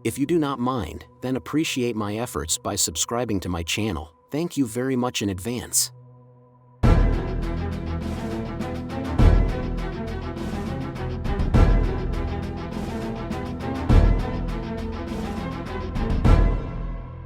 If you do not mind, then appreciate my efforts by subscribing to my channel. Thank you very much in advance.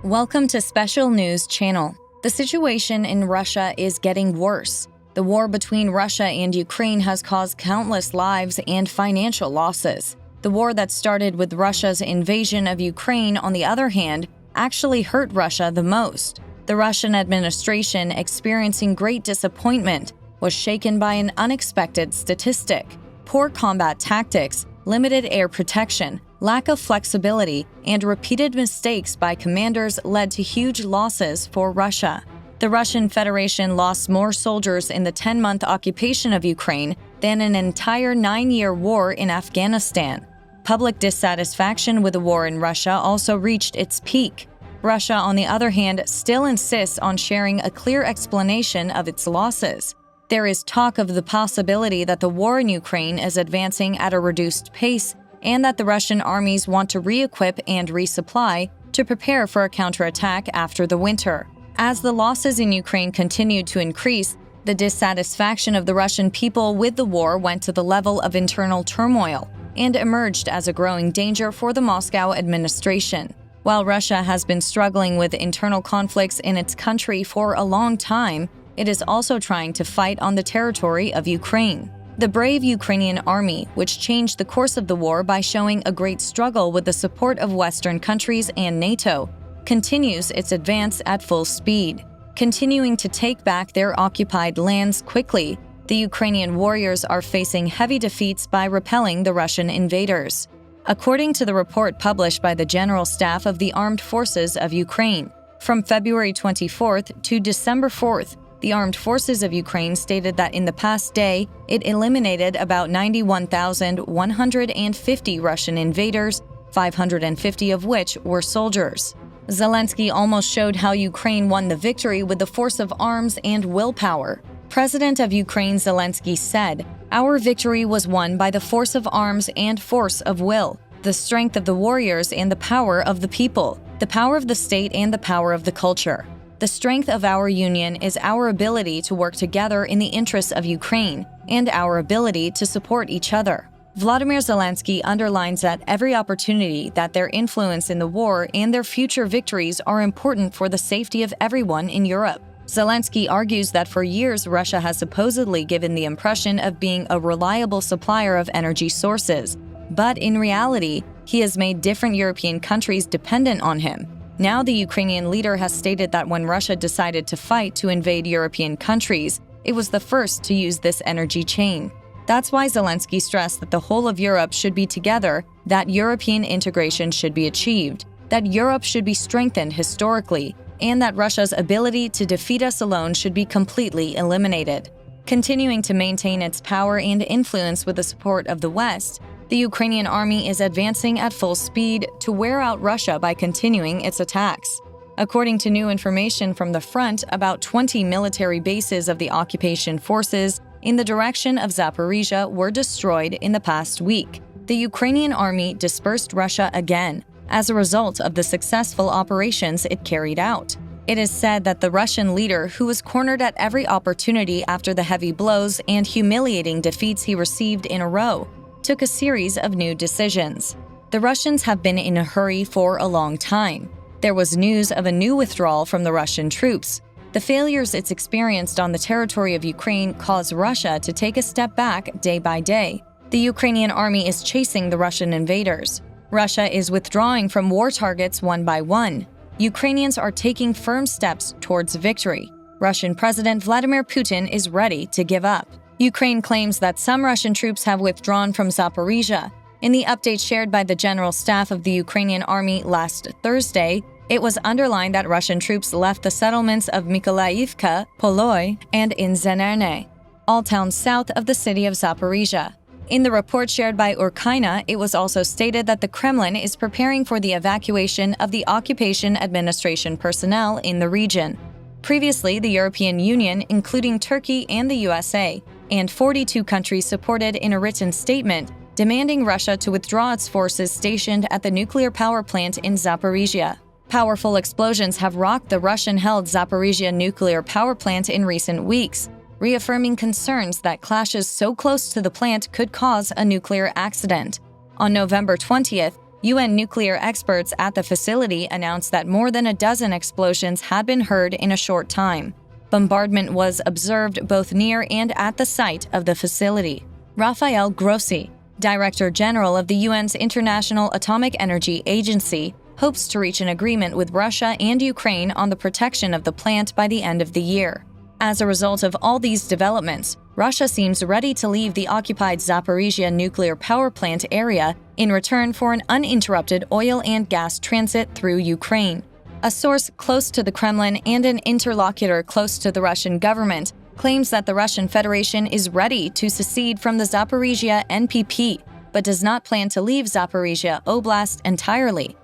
Welcome to Special News Channel. The situation in Russia is getting worse. The war between Russia and Ukraine has caused countless lives and financial losses. The war that started with Russia's invasion of Ukraine, on the other hand, actually hurt Russia the most. The Russian administration, experiencing great disappointment, was shaken by an unexpected statistic: poor combat tactics, limited air protection, lack of flexibility, and repeated mistakes by commanders led to huge losses for Russia. The Russian Federation lost more soldiers in the 10-month occupation of Ukraine than an entire 9-year war in Afghanistan. Public dissatisfaction with the war in Russia also reached its peak. Russia, on the other hand, still insists on sharing a clear explanation of its losses. There is talk of the possibility that the war in Ukraine is advancing at a reduced pace and that the Russian armies want to re-equip and resupply to prepare for a counterattack after the winter. As the losses in Ukraine continued to increase, the dissatisfaction of the Russian people with the war went to the level of internal turmoil and emerged as a growing danger for the Moscow administration. While Russia has been struggling with internal conflicts in its country for a long time, it is also trying to fight on the territory of Ukraine. The brave Ukrainian army, which changed the course of the war by showing a great struggle with the support of Western countries and NATO, continues its advance at full speed. Continuing to take back their occupied lands quickly, the Ukrainian warriors are facing heavy defeats by repelling the Russian invaders. According to the report published by the General Staff of the Armed Forces of Ukraine, from February 24th to December 4th, the Armed Forces of Ukraine stated that in the past day, it eliminated about 91,150 Russian invaders, 550 of which were soldiers. Zelensky almost showed how Ukraine won the victory with the force of arms and willpower. President of Ukraine Zelensky said, "Our victory was won by the force of arms and force of will, the strength of the warriors and the power of the people, the power of the state and the power of the culture. The strength of our union is our ability to work together in the interests of Ukraine and our ability to support each other." Vladimir Zelensky underlines that every opportunity that their influence in the war and their future victories are important for the safety of everyone in Europe. Zelensky argues that for years Russia has supposedly given the impression of being a reliable supplier of energy sources, but in reality, he has made different European countries dependent on him. Now the Ukrainian leader has stated that when Russia decided to fight to invade European countries, it was the first to use this energy chain. That's why Zelensky stressed that the whole of Europe should be together, that European integration should be achieved, that Europe should be strengthened historically, and that Russia's ability to defeat us alone should be completely eliminated. Continuing to maintain its power and influence with the support of the West, the Ukrainian army is advancing at full speed to wear out Russia by continuing its attacks. According to new information from the front, about 20 military bases of the occupation forces in the direction of Zaporizhia were destroyed in the past week. The Ukrainian army dispersed Russia again as a result of the successful operations it carried out. It is said that the Russian leader, who was cornered at every opportunity after the heavy blows and humiliating defeats he received in a row, took a series of new decisions. The Russians have been in a hurry for a long time. There was news of a new withdrawal from the Russian troops. The failures it's experienced on the territory of Ukraine caused Russia to take a step back day by day. The Ukrainian army is chasing the Russian invaders. Russia is withdrawing from war targets one by one. Ukrainians are taking firm steps towards victory. Russian President Vladimir Putin is ready to give up. Ukraine claims that some Russian troops have withdrawn from Zaporizhia. In the update shared by the General Staff of the Ukrainian Army last Thursday, it was underlined that Russian troops left the settlements of Mykolaiivka, Poloy, and in Zhernerne, all towns south of the city of Zaporizhia. In the report shared by Urkaina, it was also stated that the Kremlin is preparing for the evacuation of the occupation administration personnel in the region. Previously, the European Union, including Turkey and the USA, and 42 countries supported in a written statement, demanding Russia to withdraw its forces stationed at the nuclear power plant in Zaporizhia. Powerful explosions have rocked the Russian-held Zaporizhia nuclear power plant in recent weeks, reaffirming concerns that clashes so close to the plant could cause a nuclear accident. On November 20th, UN nuclear experts at the facility announced that more than a dozen explosions had been heard in a short time. Bombardment was observed both near and at the site of the facility. Rafael Grossi, Director General of the UN's International Atomic Energy Agency, hopes to reach an agreement with Russia and Ukraine on the protection of the plant by the end of the year. As a result of all these developments, Russia seems ready to leave the occupied Zaporizhia nuclear power plant area in return for an uninterrupted oil and gas transit through Ukraine. A source close to the Kremlin and an interlocutor close to the Russian government claims that the Russian Federation is ready to secede from the Zaporizhia NPP, but does not plan to leave Zaporizhia Oblast entirely.